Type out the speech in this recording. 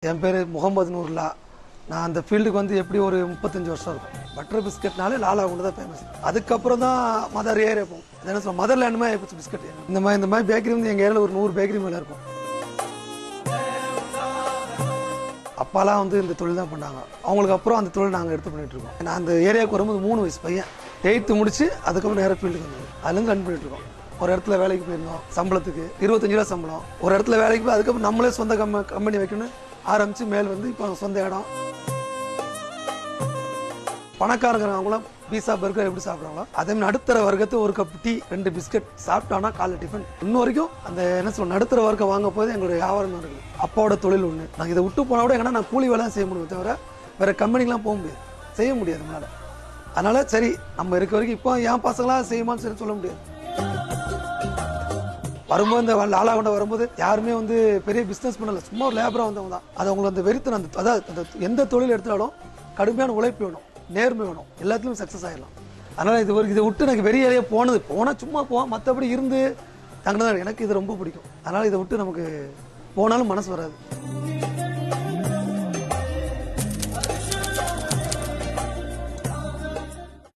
என் பேர் முகமது நூர்லா. நான் அந்த ஃபீல்டுக்கு வந்து எப்படி ஒரு 35 வருஷம் இருக்கும். பட்டர் பிஸ்கட்னாலே லாலா கொண்டு தான் ஃபேமஸ். அதுக்கப்புறம் தான் மதர் ஏரியா போகும். என்ன சொல்ல மதர்லேண்டுமே ஆயிடுச்சு பிஸ்கட். இந்த மாதிரி பேக்கரி வந்து எங்கள் ஏரியாவில் ஒரு 100 பேக்கரி மேலே இருக்கும். அப்பாலாம் வந்து இந்த தொழில் தான் பண்ணாங்க. அவங்களுக்கு அப்புறம் அந்த தொழில் நாங்கள் எடுத்து பண்ணிட்டு இருக்கோம். நான் அந்த ஏரியாவுக்கு வரும்போது 3 வயசு பையன் 8th முடிச்சு அதுக்கப்புறம் நேராக ஃபீல்டுக்கு வந்தது. அதுலேருந்து ரன் பண்ணிட்டு இருக்கோம். ஒரு இடத்துல வேலைக்கு போயிருந்தோம், சம்பளத்துக்கு 25 ரூபா சம்பளம். ஒரு இடத்துல வேலைக்கு போய் அதுக்கப்புறம் நம்மளே சொந்த கம்பெனி வைக்கணும்னு ஆரம்பித்து மேல் வந்து இப்போ சொந்த இடம். பணக்காரங்கிறவங்களாம் பீஸா பர்கர் எப்படி சாப்பிட்றாங்களோ அதே மாதிரி நடுத்தர வர்க்கத்து ஒரு கப் டீ 2 பிஸ்கட் சாப்பிட்டானா காலைல டிஃபன். இன்ன வரைக்கும் அந்த என்ன சொல்ல நடுத்தர வர்க்கம் வாங்க போது எங்களுடைய வியாபாரம் இருக்குது. அப்பாவோட தொழில் ஒன்று. நாங்கள் இதை விட்டு போனால் கூட எங்கன்னா நான் கூலி வேலை செய்ய முடியும் தவிர வேறு கம்பெனிக்கெலாம் போக முடியாது, செய்ய முடியாது நம்மளால். அதனால் சரி நம்ம இருக்க வரைக்கும் இப்போ என் பசங்களாம் செய்யுமான்னு சரி சொல்ல முடியாது. வரும்போது இந்த லாலா கொண்ட வரும்போது யாருமே வந்து பெரிய பிஸ்னஸ் பண்ணல, சும்மா ஒரு லேபராக வந்தவங்க தான். அது அவங்களுக்கு அந்த வெறித்தனம், அந்த அதாவது எந்த தொழில் எடுத்தாலும் கடுமையான உழைப்பு வேணும், நேர்மை வேணும், எல்லாத்துலையும் சக்ஸஸ் ஆகிடலாம். அதனால் இதை விட்டு எனக்கு வெளியே போனால் சும்மா போவோம், மற்றபடி இருந்து தங்கினதான் எனக்கு இது ரொம்ப பிடிக்கும். அதனால் இதை விட்டு நமக்கு போனாலும் மனசு வராது.